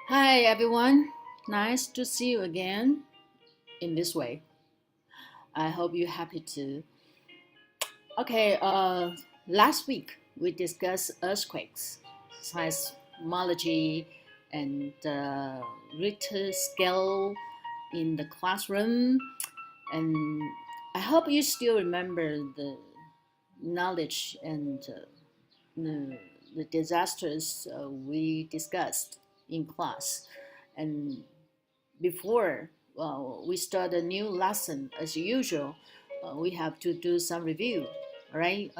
Hi everyone, nice to see you again in this way. I hope you're happy too. Okay, last week we discussed earthquakes, seismology, and Richter scale in the classroom, and I hope you still remember the knowledge and the, the disasters we discussed in class. And before we start a new lesson, as usual, we have to do some review. All right.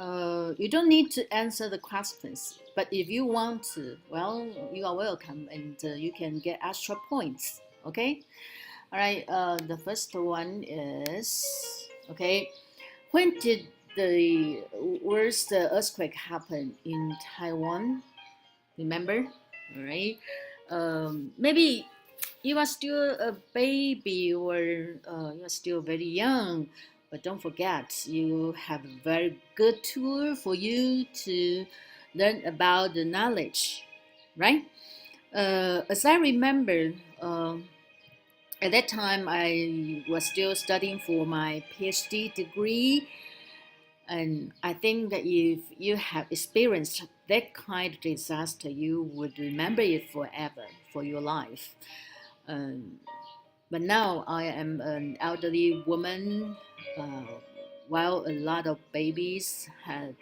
You don't need to answer the questions, but if you want to, well, you are welcome, and you can get extra points. Okay. All right. The first one is okay. When did the worst earthquake happen in Taiwan? Remember? All right. Maybe you are still a baby or you are still very young, but don't forget you have a very good tool for you to learn about the knowledge, right? As I remember, at that time I was still studying for my PhD degree, and I think that if you have experienced that kind of disaster, you would remember it forever for your life. Um, but now I am an elderly woman, uh, while a lot of babies had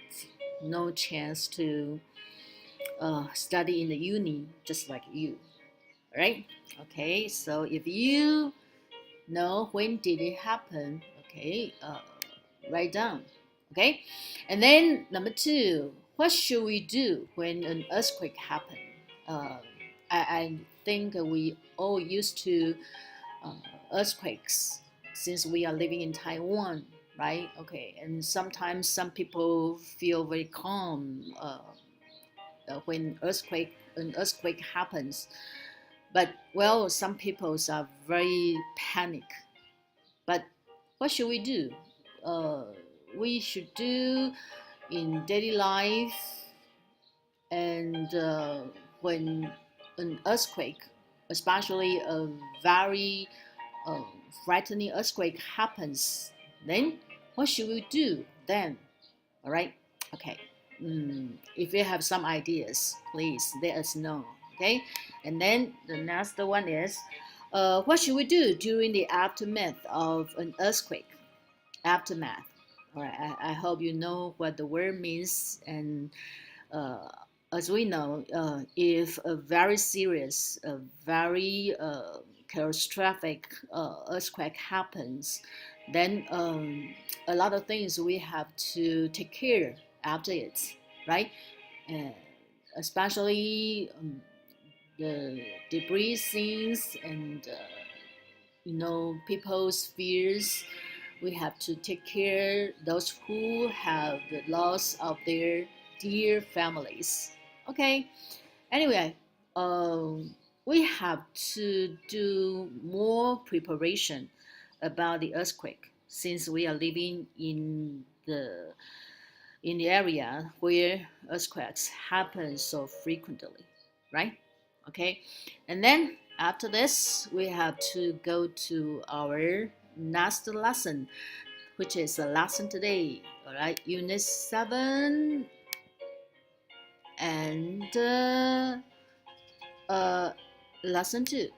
no chance to study in the uni, just like you, right? Okay, so if you know when did it happen, okay, write down, okay, and then number two, what should we do when an earthquake happens? Uh, I think we all used to uh, earthquakes since we are living in Taiwan, right? Okay, and sometimes some people feel very calm when an earthquake happens, but well, some people are very panic. But what should we do? Uh, we should do in daily life, and when an earthquake, especially a very uh, frightening earthquake happens, then what should we do then? All right. Okay. If you have some ideas, please let us know. Okay. And then the next one is, what should we do during the aftermath of an earthquake? Aftermath. All right. I hope you know what the word means. And uh, as we know, if a very serious, a very catastrophic earthquake happens, then a lot of things we have to take care after it, right? Uh, Especially the debris things and people's fears. We have to take care those who have the loss of their dear families. Okay. Anyway, we have to do more preparation about the earthquake since we are living in the area where earthquakes happen so frequently, right? Okay, and then after this, we have to go to our next lesson, which is a lesson today. All right, Unit 7 and uh, lesson 2.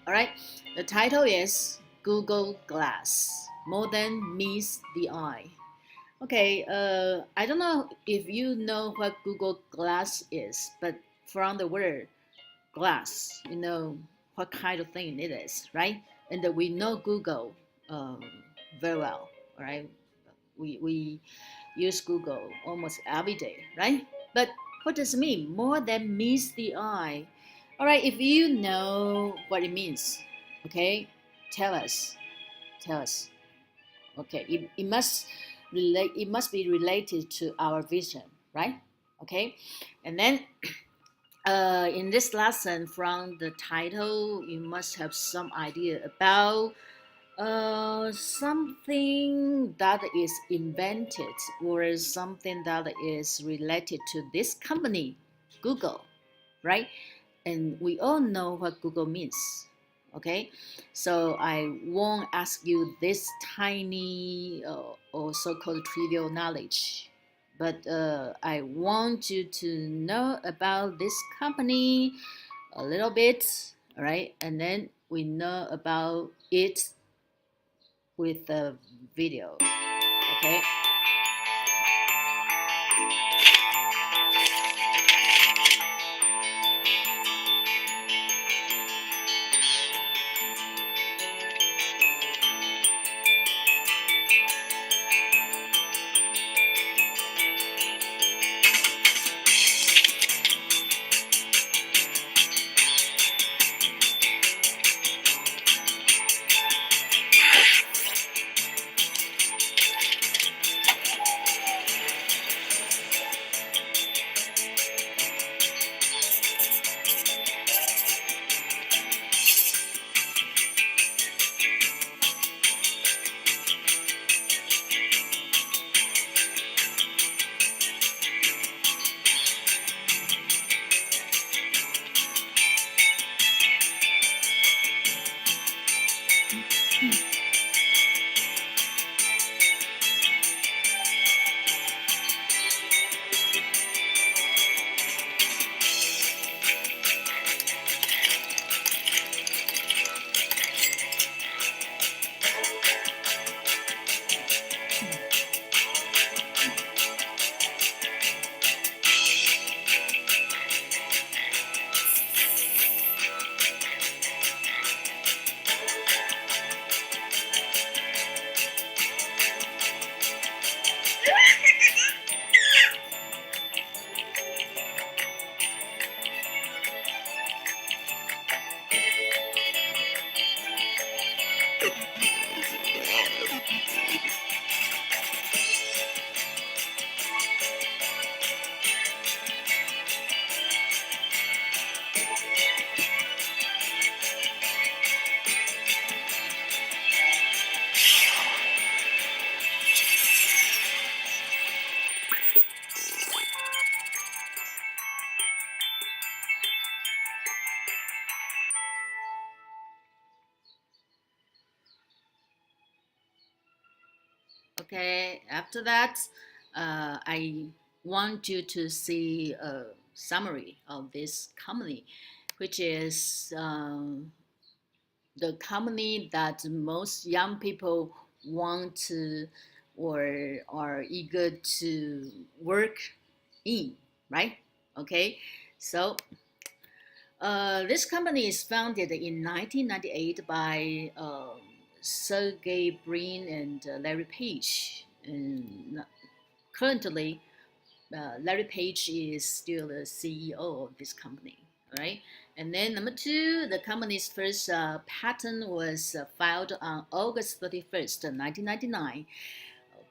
All right, the title is Google Glass More Than Meets the Eye. Okay, I don't know if you know what Google Glass is, but from the word glass, you know what kind of thing it is, right? And we know Google um, very well, all right? We use Google almost every day, right? But what does it mean? More than meets the eye. All right, if you know what it means, okay, tell us. Tell us. Okay, it must be related to our vision, right? Okay, and then in this lesson, from the title, you must have some idea about something that is invented or something that is related to this company, Google. right? And we all know what Google means. Okay, so I won't ask you this tiny or so-called trivial knowledge, but I want you to know about this company a little bit, all right? And then we know about it with the video, okay? Okay, after that, I want you to see a summary of this company, which is the company that most young people want to or are eager to work in, right? Okay, so this company is founded in 1998 by Sergey Brin and Larry Page. And currently, Larry Page is still the CEO of this company, right? And then number two, the company's first patent was filed on August 31st, 1999.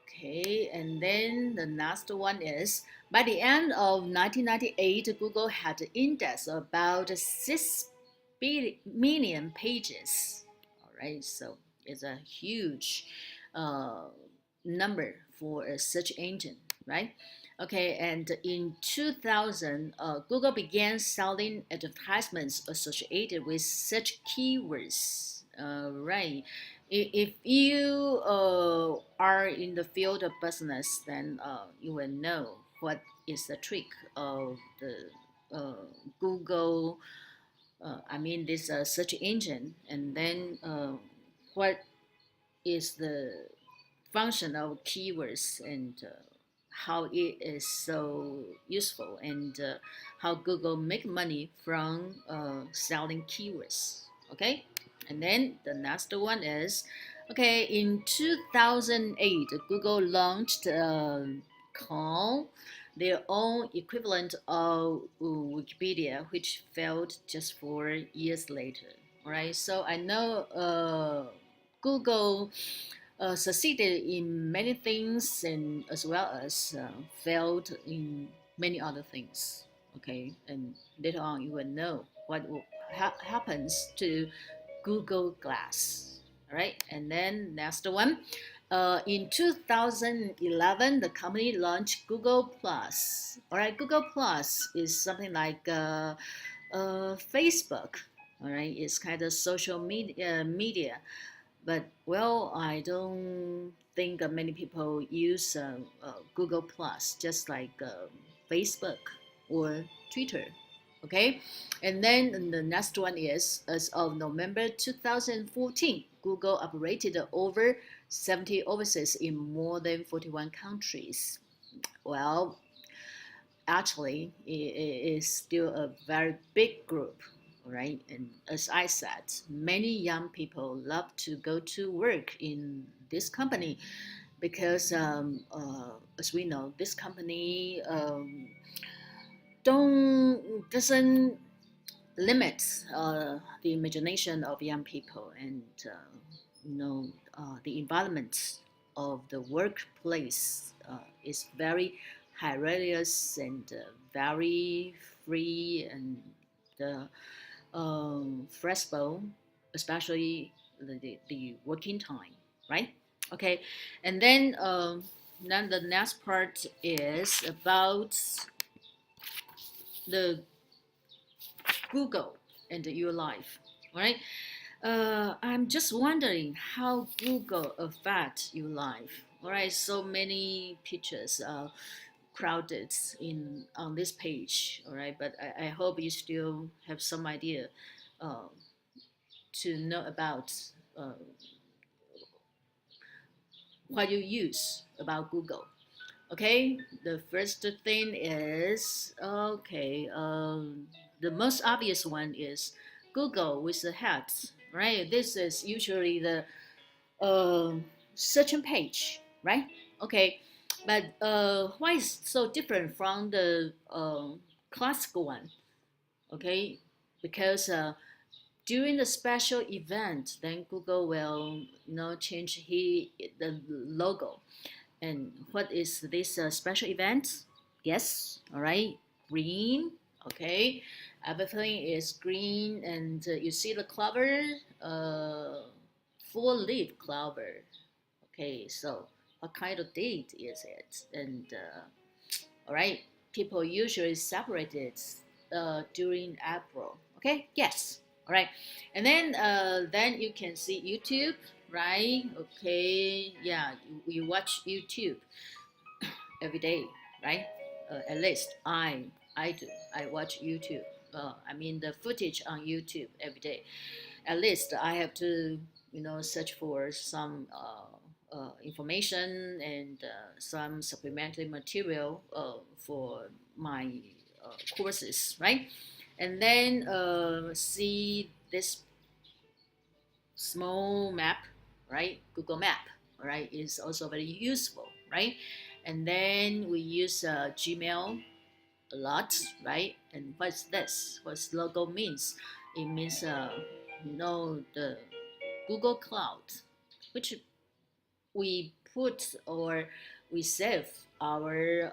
Okay, and then the last one is by the end of 1998, Google had indexed about 6 million pages. All right, so it's a huge uh, number for a search engine, right? Okay, and in 2000, Google began selling advertisements associated with such keywords. Right. If you are in the field of business, then you will know what is the trick of the Google. I mean, this search engine, and then what is the function of keywords and how it is so useful and how Google make money from selling keywords. Okay, and then the next one is okay. In 2008, Google launched called their own equivalent of Wikipedia, which failed just 4 years later. All right, so I know Google succeeded in many things and as well as failed in many other things. Okay, and later on you will know what happens to Google Glass. All right, and then next one. In 2011, the company launched Google Plus. All right, Google Plus is something like Facebook. All right, it's kind of social media, but well, I don't think many people use Google Plus, just like Facebook or Twitter. Okay, and then the next one is as of November 2014, Google operated over 70 offices in more than 41 countries. Well, actually, it is still a very big group, right? And as I said, many young people love to go to work in this company because, as we know, this company doesn't limit the imagination of young people, and you know the environment of the workplace is very hilarious and very free and flexible, especially the working time, right? Okay, and then the next part is about the Google and your life, right? I'm just wondering how Google affect your life. All right, so many pictures crowded in on this page. All right, but I hope you still have some idea uh, to know about uh, what you use about Google. Okay, the first thing is okay. The most obvious one is Google with the hat, right? This is usually the uh, searching page, right? Okay, but why is so different from the classical one? Okay, because during the special event, then Google will change the logo. And what is this special event? Yes, all right, green. Okay, everything is green, and you see the clover, full leaf clover. Okay, so what kind of date is it? And all right, people usually separate it during April. Okay, yes, all right, and then you can see YouTube, right? Okay, yeah, you watch YouTube every day, right? At least I do. I watch YouTube. I mean the footage on YouTube every day. At least I have to search for some information and some supplementary material for my courses, right? And then see this small map, right? Google Map, right, is also very useful, right? And then we use Gmail a lot, right? And what's this? What's logo means? It means the Google Cloud, which we put or we save our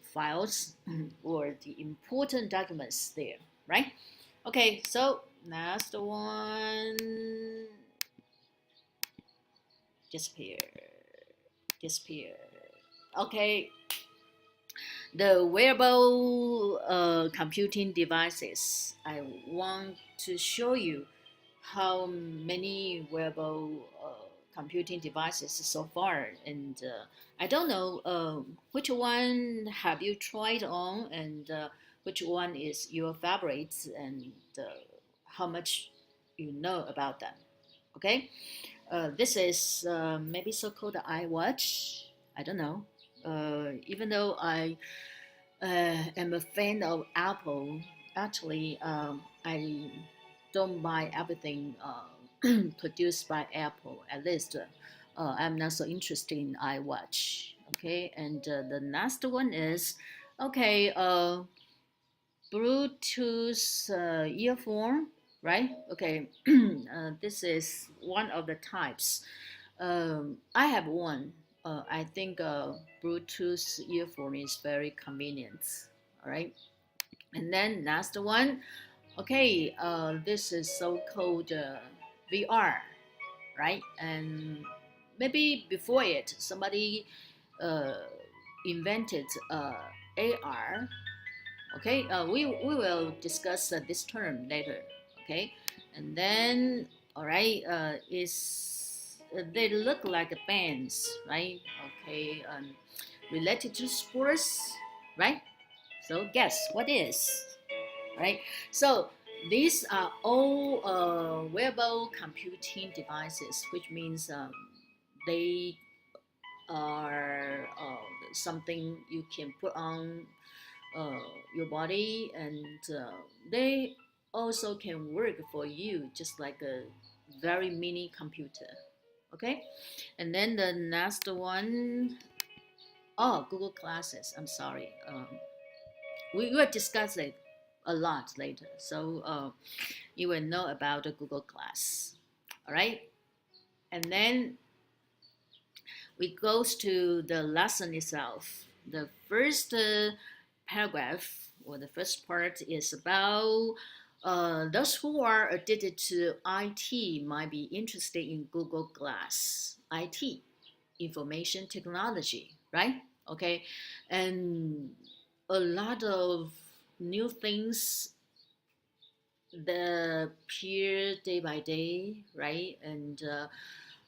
files or the important documents there, right? Okay, so next one, disappear, disappear. Okay, the wearable computing devices. I want to show you how many wearable computing devices so far, and I don't know which one have you tried on, and which one is your favorite, and how much you know about them. Okay, this is maybe so-called iWatch. I don't know. Even though I am a fan of Apple, actually, I don't buy everything produced by Apple. At least, I'm not so interested in iWatch. Okay, and the next one is okay. Bluetooth earphone, right? Okay, this is one of the types. I have one. I think Bluetooth earphone is very convenient. All right, and then last one. Okay, this is so-called VR, right? And maybe before it, somebody invented AR. Okay, we will discuss this term later. Okay, and then all right, is they look like bands, right? Okay, related to sports, right? So guess what is, right? So these are all wearable computing devices, which means they are something you can put on uh, your body, and they also can work for you just like a very mini computer. Okay, and then the next one, oh, Google Classes. I'm sorry. We will discuss it a lot later, so you will know about the Google Class. All right, and then we goes to the lesson itself. The first paragraph or the first part is about those who are addicted to IT might be interested in Google Glass. IT, information technology, right? Okay, and a lot of new things that appear day by day, right? And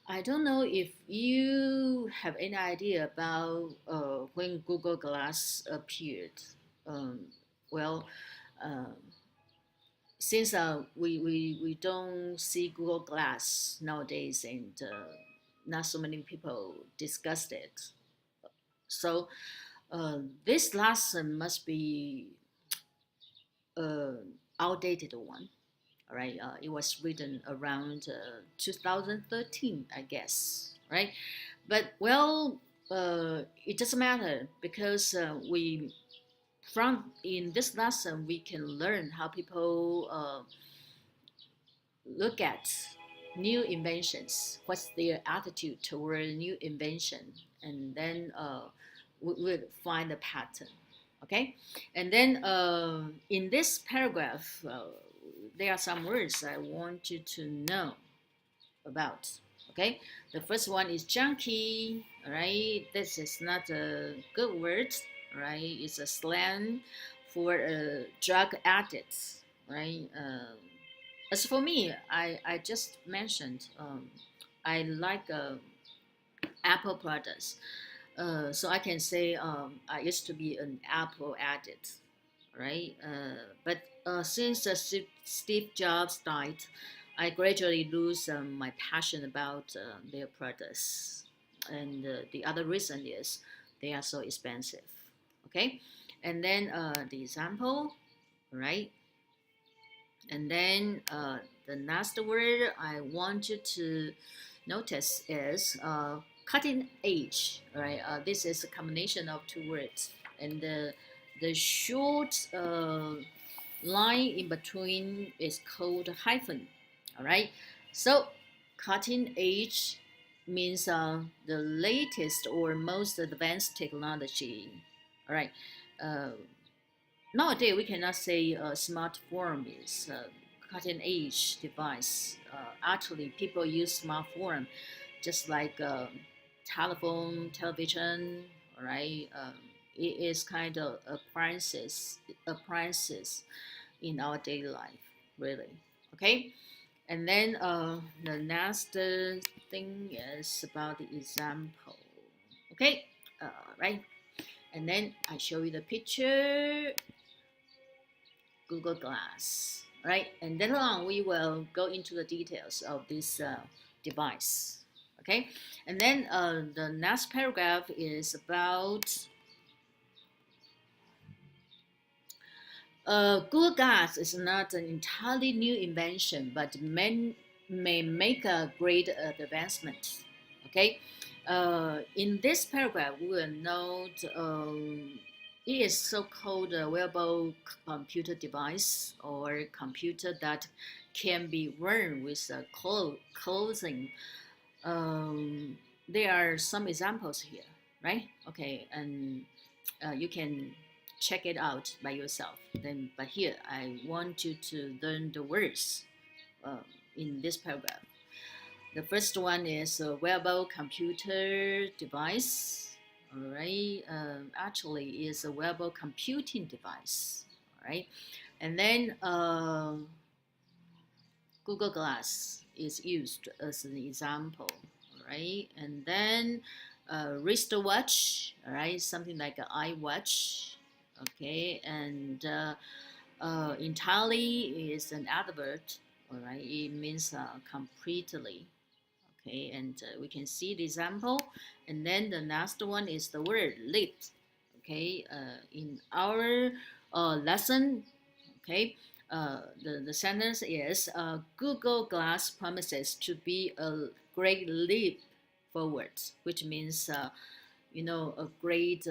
I don't know if you have any idea about when Google Glass appeared. Um, well, uh, since we don't see Google Glass nowadays, and not so many people discussed it, so this lesson must be an outdated one. All right, it was written around 2013, I guess, right? But well, it doesn't matter because we from in this lesson we can learn how people look at new inventions, what's their attitude toward new invention, and then we will find a pattern. Okay, and then in this paragraph, there are some words I want you to know about. Okay, the first one is junkie. All right, this is not a good word. Right, it's a slang for drug addicts. Right. As for me, I just mentioned I like Apple products. So I can say I used to be an Apple addict, right? But since Steve Jobs died, I gradually lose my passion about their products. And the other reason is they are so expensive. Okay, and then the example, right? And then the last word I want you to notice is cutting edge, right? This is a combination of two words, and the short line in between is called hyphen. All right. So cutting edge means the latest or most advanced technology. All right. Uh, Nowadays we cannot say a smartphone is a cutting edge device. Actually, people use smartphone just like telephone, television, right? It is kind of appliances in our daily life, really. Okay, and then the next thing is about the example. Okay, right, and then I show you the picture. Google Glass, right? And then on we will go into the details of this device, okay? And then the next paragraph is about Google Glass is not an entirely new invention, but may make a great advancement, okay? In this paragraph, we will note it is so-called a wearable computer device or computer that can be worn with clothing. There are some examples here, right? Okay, and you can check it out by yourself. Then, but here I want you to learn the words uh, in this paragraph. The first one is a wearable computer device. All right, actually, is a wearable computing device. All right, and then Google Glass is used as an example. All right, and then wristwatch. All right, something like an iWatch. Okay, and entirely is an adverb. All right, it means completely. Okay, and we can see the example. And then the next one is the word lit. Okay, in our lesson, okay, the sentence is Google Glass promises to be a great leap forward, which means a great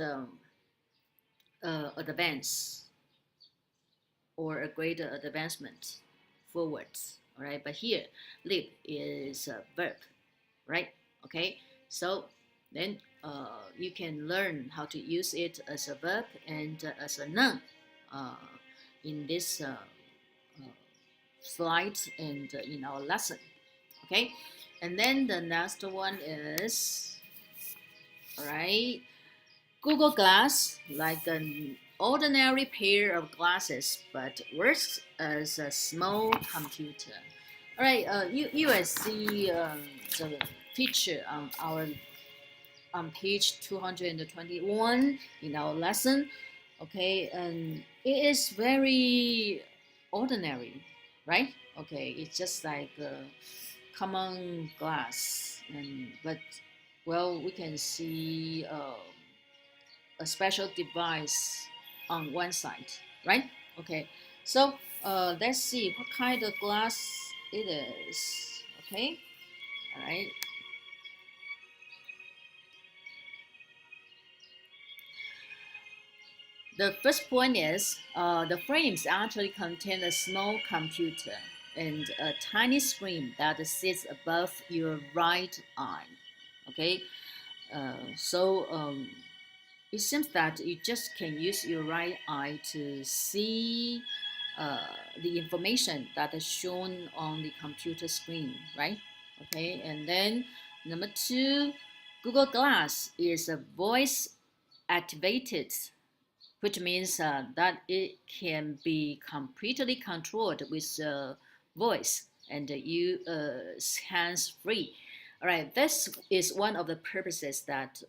advance or a great advancement forwards. All right, but here leap is a verb, right? Okay, so then you can learn how to use it as a verb and as a noun in this slide and in our lesson. Okay, and then the next one is, all right, Google Glass, like an ordinary pair of glasses, but works as a small computer. All right, you will see the picture on page 221 in our lesson. Okay, and it is very ordinary, right? Okay, it's just like a common glass, and but well, we can see a special device on one side, right? Okay, so let's see what kind of glass it is. Okay, all right. The first point is the frames actually contain a small computer and a tiny screen that sits above your right eye. Okay, so it seems that you just can use your right eye to see uh, the information that is shown on the computer screen, right? Okay, and then number two, Google Glass is a voice activated, which means that it can be completely controlled with voice and you hands free. All right, this is one of the purposes that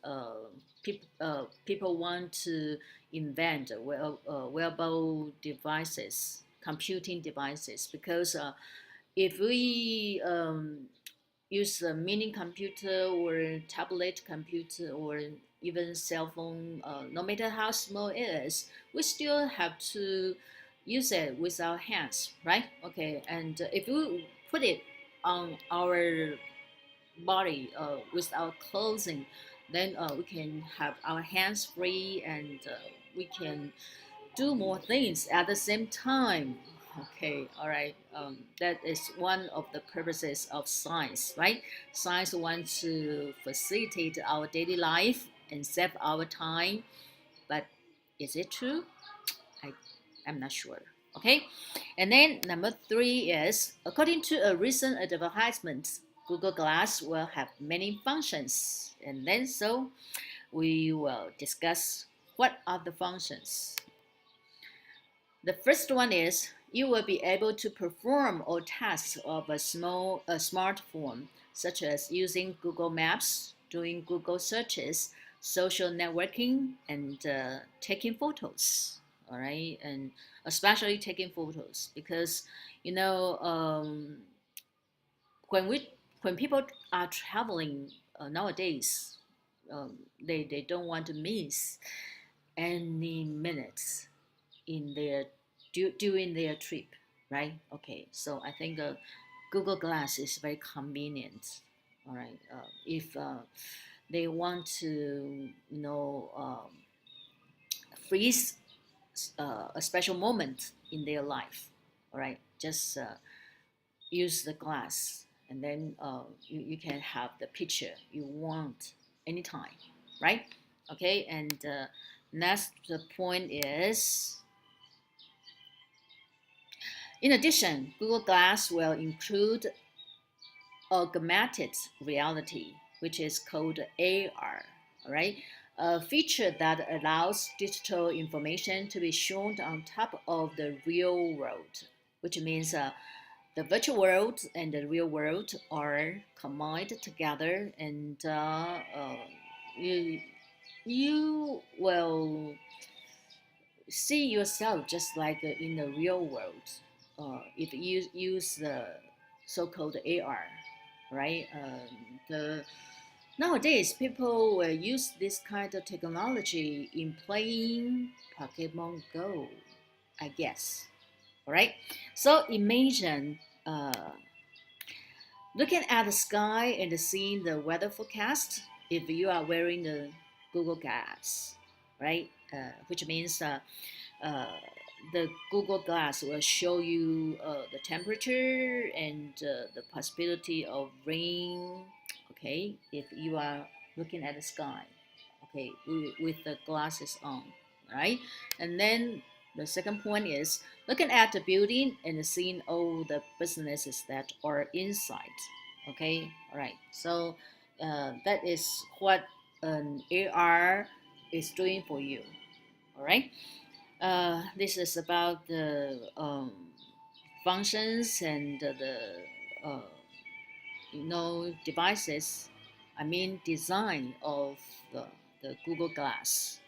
people want to invent wearable devices, computing devices, because if we use a mini computer or tablet computer or even cell phone, no matter how small it is, we still have to use it with our hands, right? Okay, and if we put it on our body with our clothing, then we can have our hands free and we can do more things at the same time. Okay, all right. That is one of the purposes of science, right? Science wants to facilitate our daily life and save our time. But is it true? I, I'm not sure. Okay, and then number three is according to a recent advertisement, Google Glass will have many functions, and then so we will discuss what are the functions. The first one is you will be able to perform all tasks of a smartphone, such as using Google Maps, doing Google searches, social networking, and taking photos. All right, and especially taking photos because you know when people are traveling nowadays, they don't want to miss any minutes in their during their trip, right? Okay, so I think Google Glass is very convenient. All right, if they want to, freeze a special moment in their life, all right, just use the glass, and then you can have the picture you want anytime, right? Okay, and next point is, in addition, Google Glass will include augmented reality, which is called AR, all right? A feature that allows digital information to be shown on top of the real world, which means the virtual world and the real world are combined together, and you you will see yourself just like in the real world if you use the so-called AR, right? The Nowadays people will use this kind of technology in playing Pokemon Go, I guess. All right. So imagine looking at the sky and seeing the weather forecast if you are wearing the Google Glass, right? Which means uh, the Google Glass will show you the temperature and the possibility of rain. Okay, if you are looking at the sky, okay, with the glasses on, right? And then the second point is looking at the building and seeing all the businesses that are inside. Okay, all right. So that is what an AR is doing for you. All right. This is about the functions and the uh, devices. I mean design of the Google Glass.